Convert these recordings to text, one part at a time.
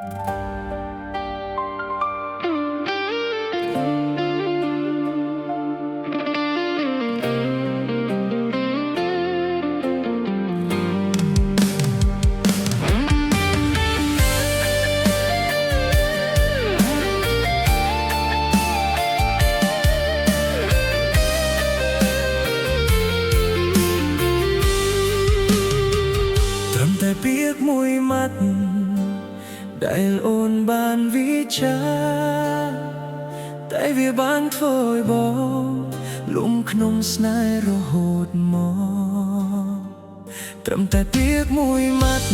តែពាក្យមួយម៉ាត់ដែលអូនបានវិចារតែវាបានធ្វើឲ្យបងលំក្នុងស្នេហ៍រហូតមកត្រឹមតែពាក្យមួយម៉ាត់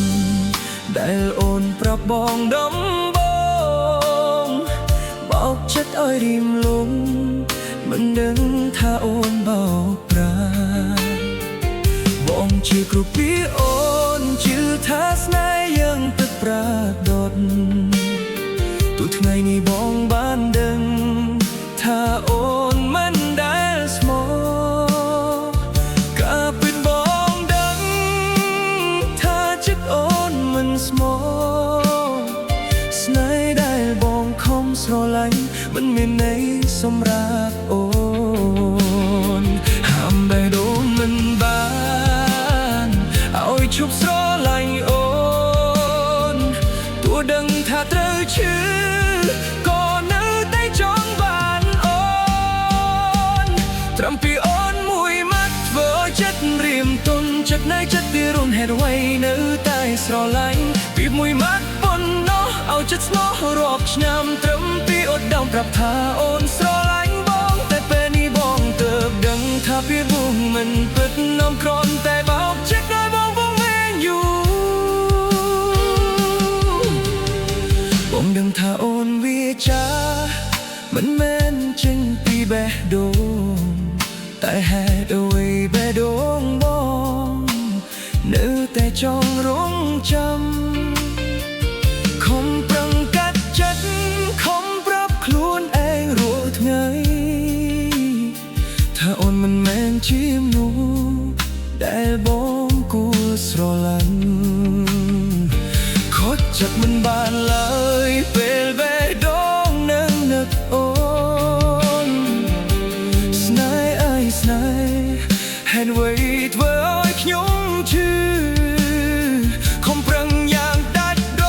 ដែលអូនប្រាប់បងដំបងបោកចិត្តឲ្យរៀមលងមិនដឹងថាអូនបោកប្រាបងជាគ្រូពីអូនជឿថាស្នេហ៍យើងពិតប្រាកដទោះថ្ងៃនេះបងបានដឹងថាអូនមិនដែលស្មោះក៏ពិតបងដឹងថាចិត្តអូនមិនស្មោះស្នេហ៍ដែលបងខំស្រឡាញ់មិនមានន័យសម្រាប់អូនហាំបេះដូងមិនបានឲ្យឈប់ស្រឡាញ់អូនទោះដឹងថាត្រូវឈឺក៏នៅតែចង់បានអូនត្រឹមពីអូនមួយម៉ាត់ធ្វើឲ្យចិត្តរៀមទន់ចិត្តនៅចិត្តទីរុនហេតុអ្វីនៅតែស្រឡាញ់ពីមួយម៉ាត់ប៉ុណ្ណោះឲ្យចិត្តស្មោះរាប់ឆ្នាំត្រឹមពីអូនដើមប្រាប់ថាអូនស្រឡាញ់បងតែពេលនេះបងទើបដឹងថាពីបងមិនពិតនាំគ្រាន់តែបោកចិត្តឲ្យបងវងវែងយូរបងដឹងថាអូនវាចាមិនមែនចេញពីបេះដូងតែហេតុអ្វីបេះដូងបងនៅតែចង់រងចាំខំប្រឹងកាត់ចិត្តខំប្រាប់ខ្លួនឯងរាល់ថ្ងៃថាអូនមិនមែនជាមនុស្សដែលបងគួរស្រឡាញ់ខត់ចិត្តមិនបានឡើយពេលបេះដូងនឹងនឹកអូនស្នេហ៍អើយស្នេហ៍ហេតុអ្វីធ្វើឲ្យខ្ញុំឈឺខំប្រឹងយ៉ាងដាច់ដ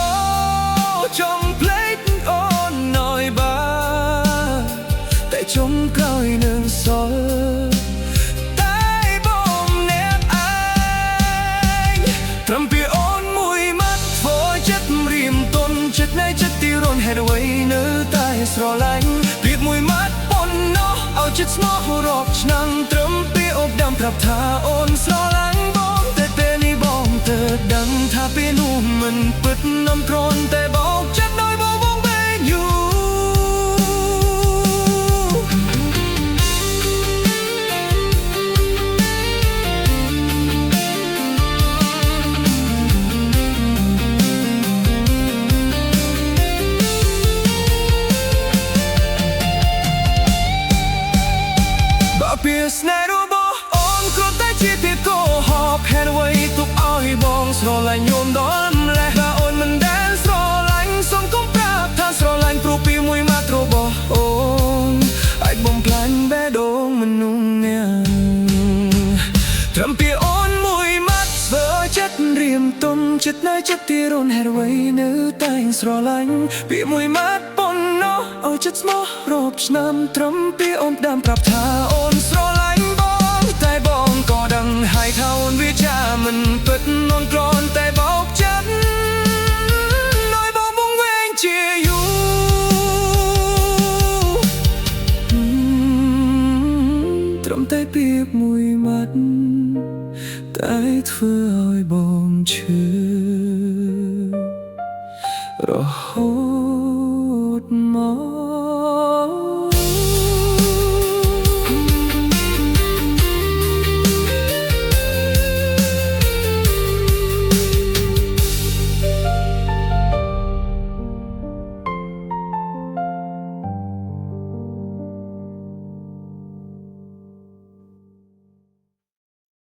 ចង់ភ្លេចអូននៅបានតែចុងក្រោយនឹងសល់តែបងអ្នកឯងត្រឹមពីអូនមួយម៉ាត់ធ្វើចិត្តរៀមទន់ចិត្តនៅចិត្តទីរុនហេតុអ្វីនៅតែស្រឡាញ់ព្រៀបមួយម៉ាត់ប៉ុណ្ណោះឲ្យចិត្តស្មោះរាប់ឆ្នាំត្រឹមពីអូនដើមប្រាប់ថាអូនស្រឡាញ់បងតែពេលនេះបងទើបដឹងថាពេលនោះមិនពិតនាំគ្រាន់តែបោកចិត្តដោយបងវងវែងយូរពីស្នេហ៍របស់អូនគ្រាន់តែជាពាក្យកុហកហេតុអ្វីទុកឲ្យបងស្រឡាញ់ញោមដល់ម្លេះបើអូនមិនដែលស្រឡាញ់សូមកុំប្រាប់ថាស្រឡាញ់ព្រោះពីមួយម៉ាត់របស់អូនអាចបំផ្លាញបេះដូងមនុស្សអ្នកត្រឹមពីអូនមួយម៉ាត់ធ្វើចិត្តរៀមទន់ចិត្តនៅចិត្តទីរុនហេតុអ្វីនៅតែស្រឡាញ់ពីមួយម៉ាត់ប៉ុណ្ណោះឲ្យចិត្តស្មោះរាប់ឆ្នាំត្រឹមពីអូនដើមប្រាប់ថាអូនស្រឡាញ់បងតែបងក៏ដឹងហើយថាអូនវាចាមិនពិតនាំគ្រាន់តែបោកចិត្តដោយបងវងវែងជាយូរត្រឹមតែពាក្យមួយម៉ាត់តែធ្វើឲ្យបងឈឺរហូត